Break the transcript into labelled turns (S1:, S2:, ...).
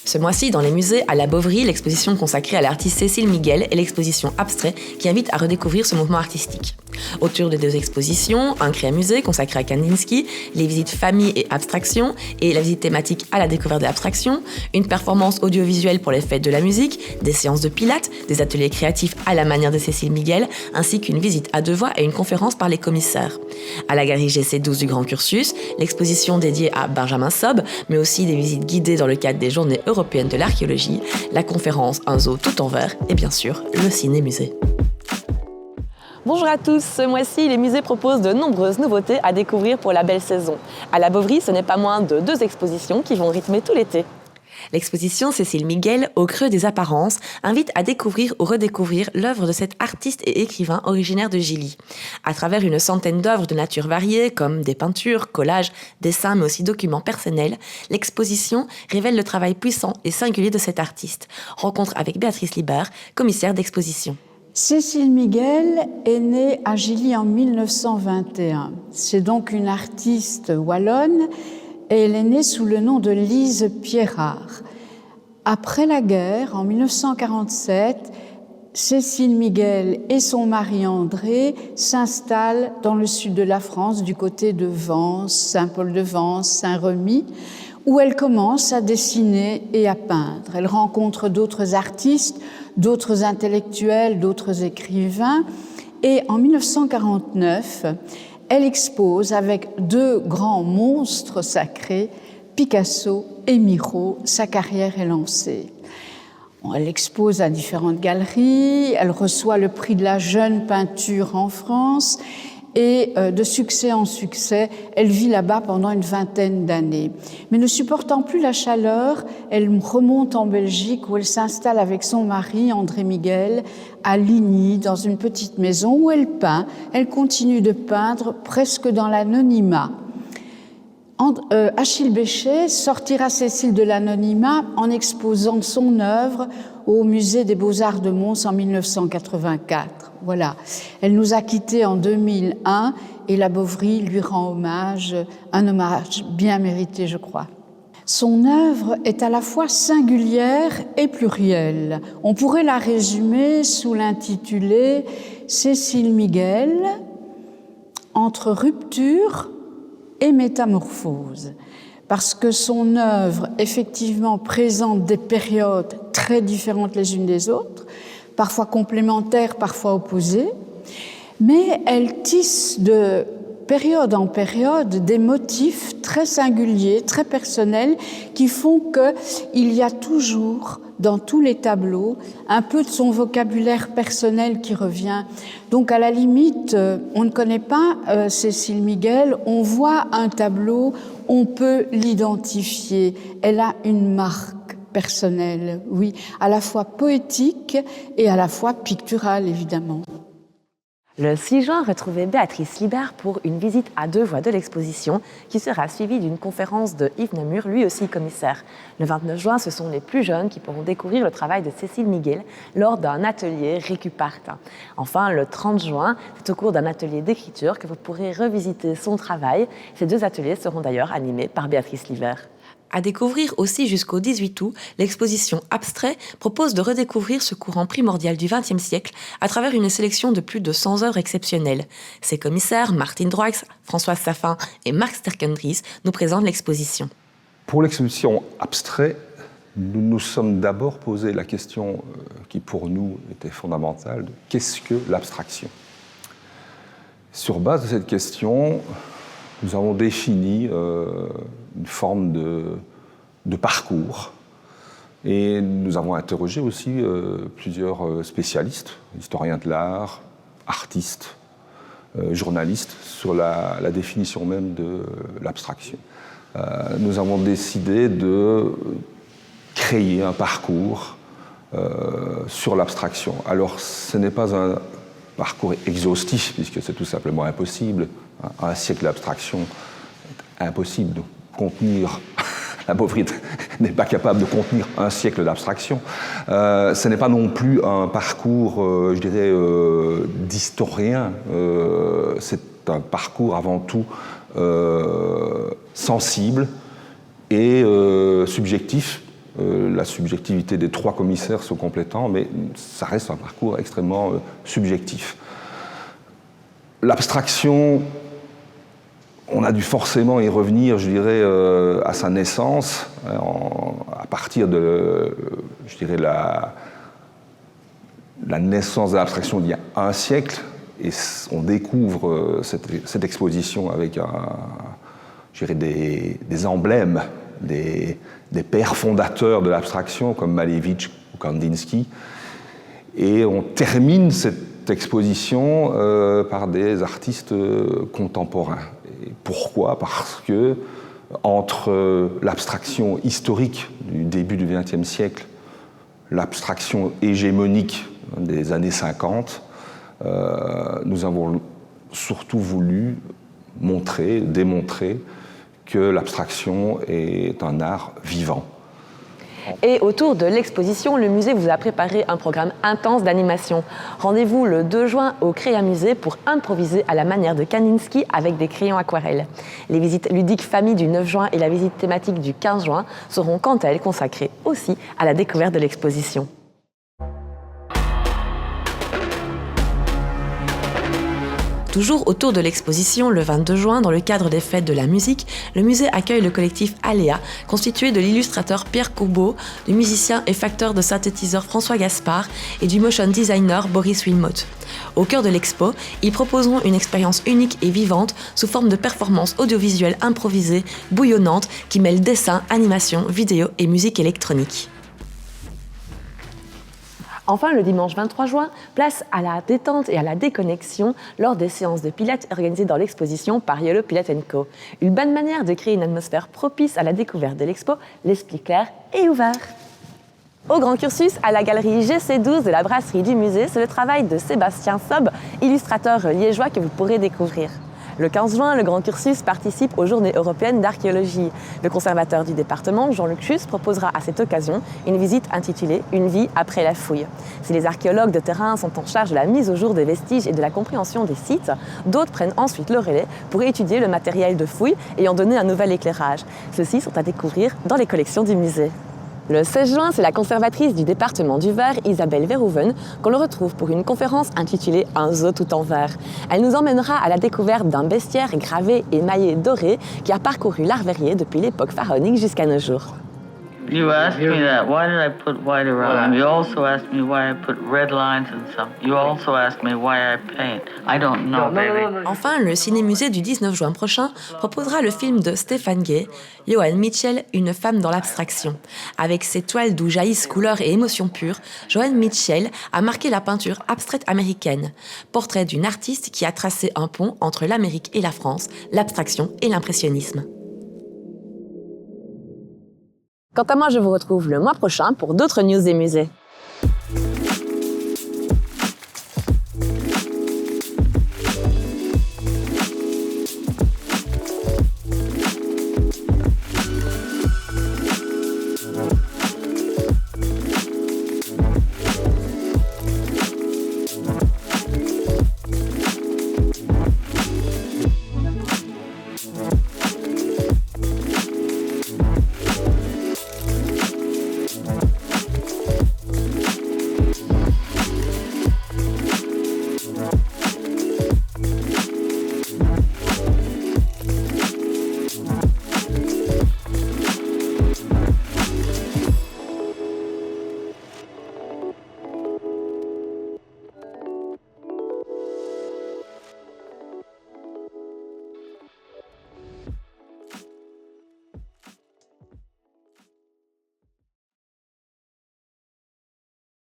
S1: Ce mois-ci, dans les musées, à la Bovary, l'exposition consacrée à l'artiste Cécile Miguel et l'exposition Abstrait qui invite à redécouvrir ce mouvement artistique. Autour des deux expositions, un créamusée consacré à Kandinsky, les visites famille et abstraction et la visite thématique à la découverte de l'abstraction, une performance audiovisuelle pour les fêtes de la musique, des séances de pilates, des ateliers créatifs à la manière de Cécile Miguel, ainsi qu'une visite à deux voix et une conférence par les commissaires. À la galerie GC12 du Grand Cursus, l'exposition dédiée à Benjamin Sob, mais aussi des visites guidées dans le cadre des Journées européennes de l'archéologie, la conférence Un zoo tout en vert et bien sûr le ciné-musée. Bonjour à tous, ce mois-ci, les musées proposent de nombreuses nouveautés à découvrir pour la belle saison. À la Bovary, ce n'est pas moins de 2 expositions qui vont rythmer tout l'été. L'exposition Cécile Miguel, au creux des apparences, invite à découvrir ou redécouvrir l'œuvre de cet artiste et écrivain originaire de Gilly. À travers une centaine d'œuvres de nature variée, comme des peintures, collages, dessins, mais aussi documents personnels, l'exposition révèle le travail puissant et singulier de cet artiste. Rencontre avec Béatrice Libert, commissaire d'exposition.
S2: Cécile Miguel est née à Gilly en 1921. C'est donc une artiste wallonne et elle est née sous le nom de Lise Pierrard. Après la guerre, en 1947, Cécile Miguel et son mari André s'installent dans le sud de la France, du côté de Vence, Saint-Paul-de-Vence, Saint-Remy, où elle commence à dessiner et à peindre. Elle rencontre d'autres artistes, d'autres intellectuels, d'autres écrivains, et en 1949, elle expose avec 2 grands monstres sacrés, Picasso et Miro. Sa carrière est lancée. Elle expose à différentes galeries, elle reçoit le prix de la jeune peinture en France et de succès en succès, elle vit là-bas pendant une 20aine d'années. Mais ne supportant plus la chaleur, elle remonte en Belgique où elle s'installe avec son mari, André Miguel, à Ligny, dans une petite maison où elle peint. Elle continue de peindre presque dans l'anonymat. Achille Béchet sortira Cécile de l'anonymat en exposant son œuvre au Musée des Beaux-Arts de Mons en 1984. Voilà. Elle nous a quittés en 2001 et la Bovary lui rend hommage, un hommage bien mérité, je crois. Son œuvre est à la fois singulière et plurielle. On pourrait la résumer sous l'intitulé « Cécile Miguel, entre rupture et métamorphose », parce que son œuvre, effectivement, présente des périodes très différentes les unes des autres, parfois complémentaires, parfois opposées, mais elle tisse de période en période des motifs très singuliers, très personnels, qui font qu'il y a toujours, dans tous les tableaux, un peu de son vocabulaire personnel qui revient. Donc, à la limite, on ne connaît pas Cécile Miguel, on voit un tableau, on peut l'identifier. Elle a une marque personnelle, oui, à la fois poétique et à la fois picturale, évidemment.
S1: Le 6 juin, retrouvez Béatrice Libert pour une visite à 2 voix de l'exposition qui sera suivie d'une conférence de Yves Namur, lui aussi commissaire. Le 29 juin, ce sont les plus jeunes qui pourront découvrir le travail de Cécile Miguel lors d'un atelier Récupart. Enfin, le 30 juin, c'est au cours d'un atelier d'écriture que vous pourrez revisiter son travail. Ces 2 ateliers seront d'ailleurs animés par Béatrice Libert. À découvrir aussi jusqu'au 18 août, l'exposition Abstrait propose de redécouvrir ce courant primordial du XXe siècle à travers une sélection de plus de 100 œuvres exceptionnelles. Ses commissaires, Martine Droix, Françoise Saffin et Marc Sterkendries, nous présentent l'exposition.
S3: Pour l'exposition Abstrait, nous nous sommes d'abord posé la question qui pour nous était fondamentale, de qu'est-ce que l'abstraction ? Sur base de cette question, nous avons défini une forme de parcours et nous avons interrogé aussi plusieurs spécialistes, historiens de l'art, artistes, journalistes, sur la définition même de l'abstraction. Nous avons décidé de créer un parcours sur l'abstraction. Alors, ce n'est pas un parcours exhaustif, puisque c'est tout simplement impossible. Un siècle d'abstraction est impossible de contenir. La Bovary n'est pas capable de contenir un siècle d'abstraction. Ce n'est pas non plus un parcours, je dirais, d'historien. C'est un parcours avant tout sensible et subjectif, la subjectivité des 3 commissaires se complétant, mais ça reste un parcours extrêmement subjectif. L'abstraction, on a dû forcément y revenir, je dirais, à sa naissance, à partir de, je dirais, la naissance de l'abstraction d'il y a un siècle, et on découvre cette exposition avec je dirais, des emblèmes, des pères fondateurs de l'abstraction comme Malevich ou Kandinsky, et on termine cette exposition par des artistes contemporains. Et pourquoi ? Parce que entre l'abstraction historique du début du XXe siècle, l'abstraction hégémonique des années 50, nous avons surtout voulu démontrer que l'abstraction est un art vivant.
S1: Et autour de l'exposition, le musée vous a préparé un programme intense d'animation. Rendez-vous le 2 juin au Créa Musée pour improviser à la manière de Kandinsky avec des crayons aquarelles. Les visites ludiques famille du 9 juin et la visite thématique du 15 juin seront quant à elles consacrées aussi à la découverte de l'exposition. Toujours autour de l'exposition, le 22 juin, dans le cadre des Fêtes de la musique, le musée accueille le collectif Aléa, constitué de l'illustrateur Pierre Courbeau, du musicien et facteur de synthétiseurs François Gaspard et du motion designer Boris Wilmot. Au cœur de l'expo, ils proposeront une expérience unique et vivante sous forme de performances audiovisuelles improvisées, bouillonnantes, qui mêlent dessin, animation, vidéo et musique électronique. Enfin, le dimanche 23 juin, place à la détente et à la déconnexion lors des séances de pilates organisées dans l'exposition par Yellow Pilates & Co. Une bonne manière de créer une atmosphère propice à la découverte de l'expo, l'esprit clair et ouvert. Au grand cursus, à la galerie GC12 de la brasserie du musée, c'est le travail de Sébastien Sob, illustrateur liégeois que vous pourrez découvrir. Le 15 juin, le Grand Cursus participe aux Journées européennes d'archéologie. Le conservateur du département, Jean-Luc Schuss, proposera à cette occasion une visite intitulée « Une vie après la fouille ». Si les archéologues de terrain sont en charge de la mise au jour des vestiges et de la compréhension des sites, d'autres prennent ensuite le relais pour étudier le matériel de fouille et en donner un nouvel éclairage. Ceux-ci sont à découvrir dans les collections du musée. Le 16 juin, c'est la conservatrice du département du Var, Isabelle Verhoeven, qu'on le retrouve pour une conférence intitulée « Un zoo tout en verre ». Elle nous emmènera à la découverte d'un bestiaire gravé émaillé doré qui a parcouru l'art verrier depuis l'époque pharaonique jusqu'à nos jours.
S4: You asked me that. Why did I put white around them? You also asked me why I put red lines and some. You also asked me why I paint. I don't know, baby.
S1: Enfin, le Ciné-Musée du 19 juin prochain proposera le film de Stéphane Gay, Joan Mitchell, Une femme dans l'abstraction. Avec ses toiles d'où jaillissent couleurs et émotions pures, Joan Mitchell a marqué la peinture abstraite américaine. Portrait d'une artiste qui a tracé un pont entre l'Amérique et la France, l'abstraction et l'impressionnisme. Quant à moi, je vous retrouve le mois prochain pour d'autres news des musées.